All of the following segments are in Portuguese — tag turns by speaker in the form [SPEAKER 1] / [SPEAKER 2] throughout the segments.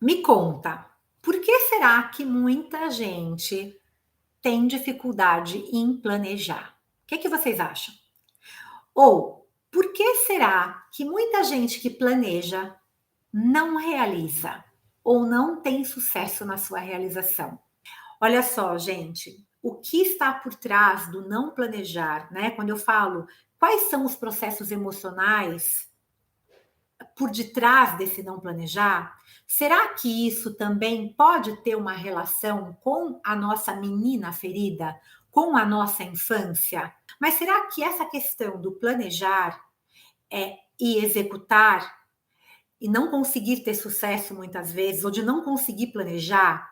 [SPEAKER 1] Me conta, por que será que muita gente tem dificuldade em planejar? O que vocês acham? Ou por que será que muita gente que planeja não realiza ou não tem sucesso na sua realização? Olha só, gente, o que está por trás do não planejar, né? Quando eu falo quais são os processos emocionais por detrás desse não planejar, será que isso também pode ter uma relação com a nossa menina ferida, com a nossa infância? Mas será que essa questão do planejar e executar e não conseguir ter sucesso muitas vezes, ou de não conseguir planejar,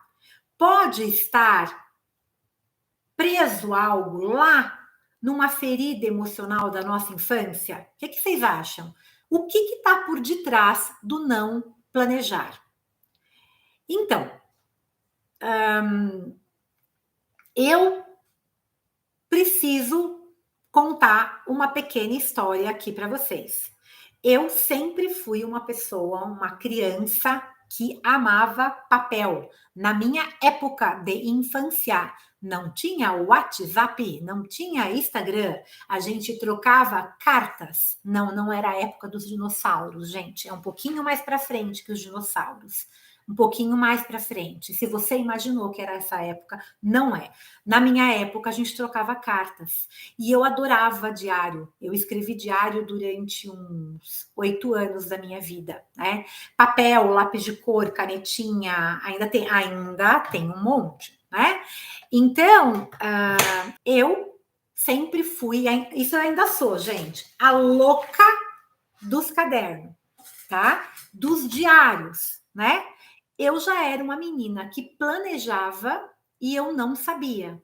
[SPEAKER 1] pode estar preso algo lá numa ferida emocional da nossa infância? O que vocês acham? O que está por detrás do não planejar? Então, eu preciso contar uma pequena história aqui para vocês. Eu sempre fui uma pessoa, uma criança que amava papel. Na minha época de infância, não tinha WhatsApp, não tinha Instagram, a gente trocava cartas. Não, não era a época dos dinossauros, gente, é um pouquinho mais para frente que os dinossauros. Um pouquinho mais para frente. Se você imaginou que era essa época, não é. Na minha época, a gente trocava cartas. E eu adorava diário. Eu escrevi diário durante uns 8 anos da minha vida, né? Papel, lápis de cor, canetinha, ainda tem um monte, né? Então, eu sempre fui, isso eu ainda sou, gente, a louca dos cadernos, tá? Dos diários, né? Eu já era uma menina que planejava e eu não sabia.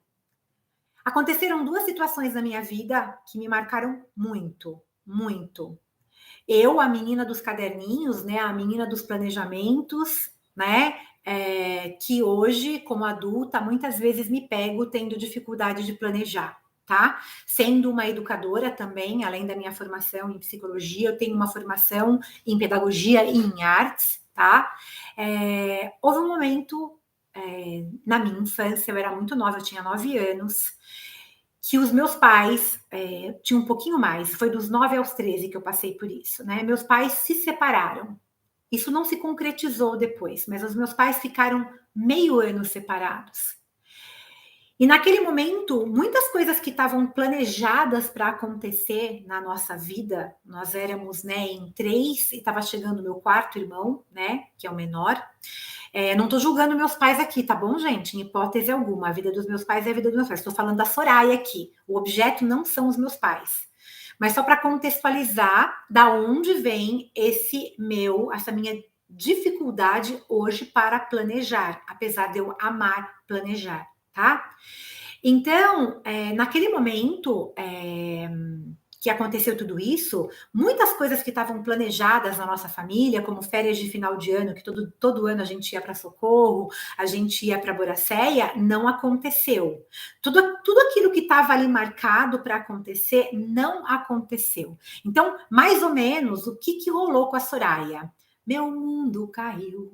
[SPEAKER 1] Aconteceram duas situações na minha vida que me marcaram muito, muito. Eu, a menina dos caderninhos, né, a menina dos planejamentos, né, que hoje, como adulta, muitas vezes me pego tendo dificuldade de planejar, tá? Sendo uma educadora também, além da minha formação em psicologia, eu tenho uma formação em pedagogia e em artes, tá? Houve um momento na minha infância, eu era muito nova, eu tinha 9 anos, que os meus pais tinham um pouquinho mais, foi dos 9 aos 13 que eu passei por isso, né? Meus pais se separaram. Isso não se concretizou depois, mas os meus pais ficaram meio ano separados. E naquele momento, muitas coisas que estavam planejadas para acontecer na nossa vida, nós éramos, né, em 3, e estava chegando meu quarto irmão, né, que é o menor. Não estou julgando meus pais aqui, tá bom, gente? Em hipótese alguma. A vida dos meus pais é a vida dos meus pais. Estou falando da Soraya aqui. O objeto não são os meus pais. Mas só para contextualizar da onde vem essa minha dificuldade hoje para planejar, apesar de eu amar planejar, tá? Então, naquele momento que aconteceu tudo isso, muitas coisas que estavam planejadas na nossa família, como férias de final de ano, que todo ano a gente ia para Socorro, a gente ia para Boracéia, não aconteceu. Tudo aquilo que estava ali marcado para acontecer, não aconteceu. Então, mais ou menos, o que rolou com a Soraya? Meu mundo caiu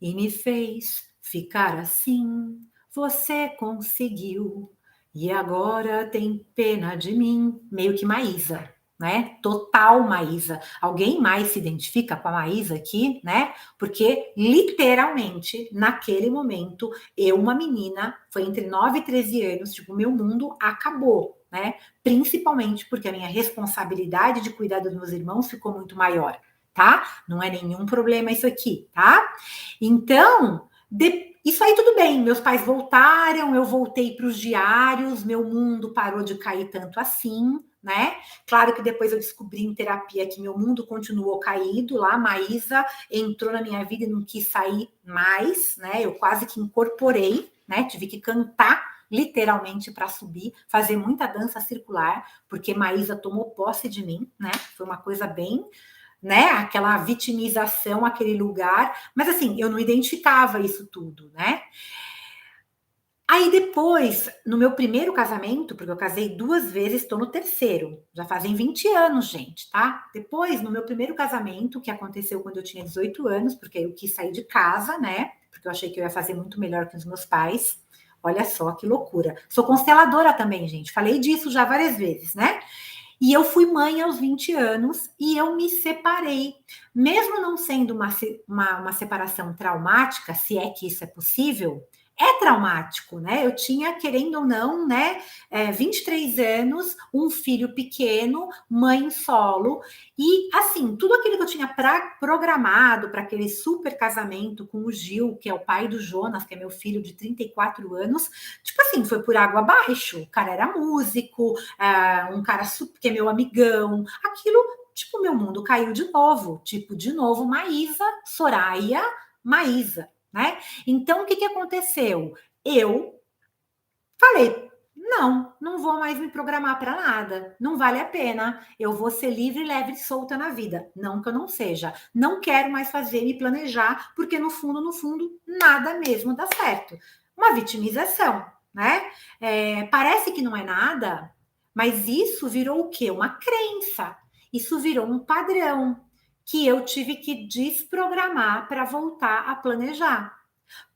[SPEAKER 1] e me fez ficar assim. Você conseguiu e agora tem pena de mim. Meio que Maísa, né? Total Maísa. Alguém mais se identifica com a Maísa aqui, né? Porque literalmente naquele momento eu, uma menina, foi entre 9 e 13 anos, tipo, meu mundo acabou, né? Principalmente porque a minha responsabilidade de cuidar dos meus irmãos ficou muito maior, tá? Não é nenhum problema isso aqui, tá? Então, isso aí tudo bem, meus pais voltaram, eu voltei para os diários, meu mundo parou de cair tanto assim, né? Claro que depois eu descobri em terapia que meu mundo continuou caído lá, a Maísa entrou na minha vida e não quis sair mais, né? Eu quase que incorporei, né? Tive que cantar literalmente para subir, fazer muita dança circular, porque Maísa tomou posse de mim, né? Foi uma coisa bem, né, aquela vitimização, aquele lugar, mas assim, eu não identificava isso tudo, né? Aí depois, no meu primeiro casamento, porque eu casei 2 vezes, estou no terceiro, já fazem 20 anos, gente, tá? Depois, no meu primeiro casamento, que aconteceu quando eu tinha 18 anos, porque eu quis sair de casa, né? Porque eu achei que eu ia fazer muito melhor que os meus pais. Olha só que loucura. Sou consteladora também, gente. Falei disso já várias vezes, né? E eu fui mãe aos 20 anos e eu me separei. Mesmo não sendo uma separação traumática, se é que isso é possível, é traumático, né? Eu tinha, querendo ou não, né, 23 anos, um filho pequeno, mãe solo, e assim, tudo aquilo que eu tinha programado para aquele super casamento com o Gil, que é o pai do Jonas, que é meu filho de 34 anos, tipo assim, foi por água abaixo. O cara era músico, um cara super, que é meu amigão, aquilo, tipo, meu mundo caiu de novo, tipo, de novo, Maísa, Soraya, Maísa, né? Então, o que aconteceu? Eu falei, não vou mais me programar para nada, não vale a pena, eu vou ser livre, leve e solta na vida. Não que eu não seja, não quero mais fazer, me planejar, porque no fundo, nada mesmo dá certo. Uma vitimização, né? Parece que não é nada, mas isso virou o quê? Uma crença. Isso virou um padrão que eu tive que desprogramar para voltar a planejar,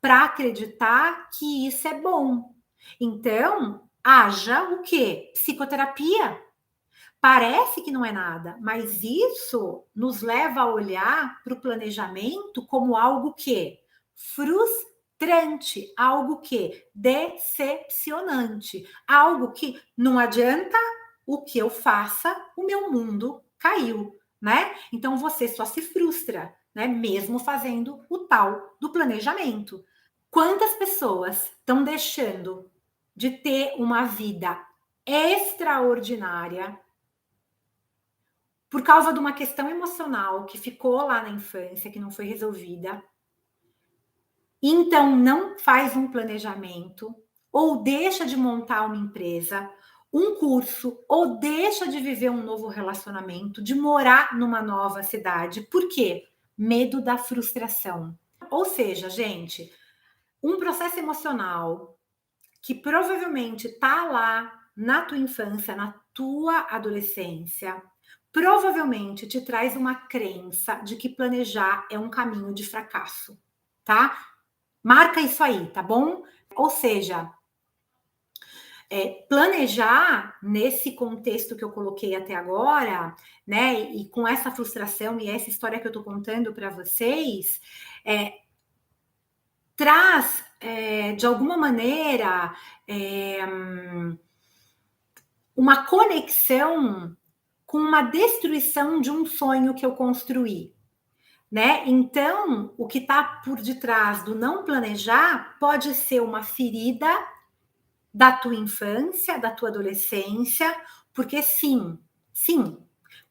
[SPEAKER 1] para acreditar que isso é bom. Então, haja o quê? Psicoterapia. Parece que não é nada, mas isso nos leva a olhar para o planejamento como algo que frustrante, algo que decepcionante, algo que não adianta o que eu faça, o meu mundo caiu, né? Então você só se frustra, né? Mesmo fazendo o tal do planejamento. Quantas pessoas estão deixando de ter uma vida extraordinária por causa de uma questão emocional que ficou lá na infância, que não foi resolvida? Então não faz um planejamento, ou deixa de montar uma empresa, um curso, ou deixa de viver um novo relacionamento, de morar numa nova cidade. Por quê? Medo da frustração. Ou seja, gente, um processo emocional que provavelmente está lá na tua infância, na tua adolescência, provavelmente te traz uma crença de que planejar é um caminho de fracasso, tá? Marca isso aí, tá bom? Ou seja, planejar nesse contexto que eu coloquei até agora, né? E com essa frustração e essa história que eu tô contando para vocês, traz de alguma maneira uma conexão com uma destruição de um sonho que eu construí, né? Então, o que está por detrás do não planejar pode ser uma ferida da tua infância, da tua adolescência, porque sim,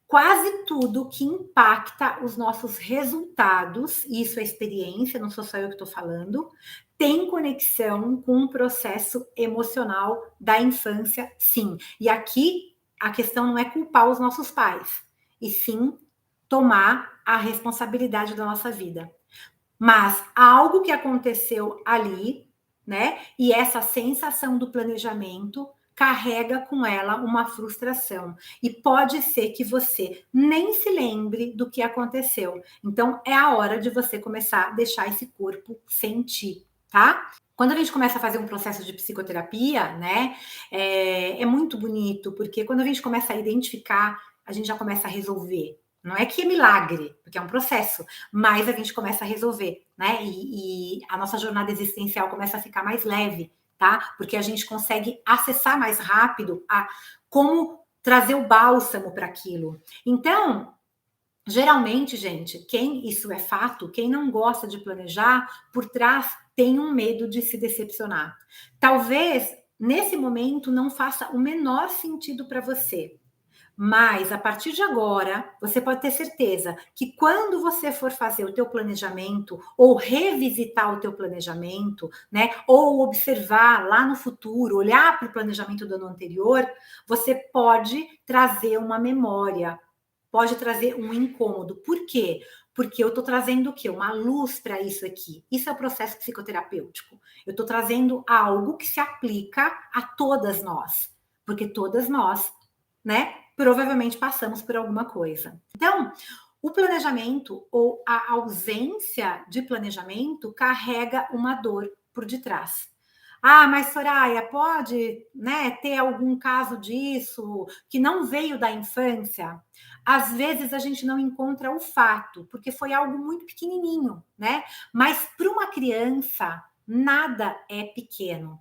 [SPEAKER 1] quase tudo que impacta os nossos resultados, e isso é experiência, não sou só eu que estou falando, tem conexão com um processo emocional da infância, sim. E aqui a questão não é culpar os nossos pais, e sim tomar a responsabilidade da nossa vida. Mas algo que aconteceu ali, né? E essa sensação do planejamento carrega com ela uma frustração. E pode ser que você nem se lembre do que aconteceu. Então, é a hora de você começar a deixar esse corpo sentir, tá? Quando a gente começa a fazer um processo de psicoterapia, né, é muito bonito, porque quando a gente começa a identificar, a gente já começa a resolver. Não é que é milagre, porque é um processo, mas a gente começa a resolver, né? E a nossa jornada existencial começa a ficar mais leve, tá? Porque a gente consegue acessar mais rápido a como trazer o bálsamo para aquilo. Então, geralmente, gente, isso é fato, quem não gosta de planejar, por trás tem um medo de se decepcionar. Talvez nesse momento não faça o menor sentido para você. Mas a partir de agora, você pode ter certeza que quando você for fazer o teu planejamento ou revisitar o teu planejamento, né, ou observar lá no futuro, olhar para o planejamento do ano anterior, você pode trazer uma memória, pode trazer um incômodo. Por quê? porque eu estou trazendo o quê? Uma luz para isso aqui. Isso é o processo psicoterapêutico. Eu estou trazendo algo que se aplica a todas nós, porque todas nós, né, provavelmente passamos por alguma coisa. Então, o planejamento ou a ausência de planejamento carrega uma dor por detrás. Ah, mas Soraya, pode, né, ter algum caso disso que não veio da infância? Às vezes a gente não encontra o fato, porque foi algo muito pequenininho, né? Mas para uma criança, nada é pequeno.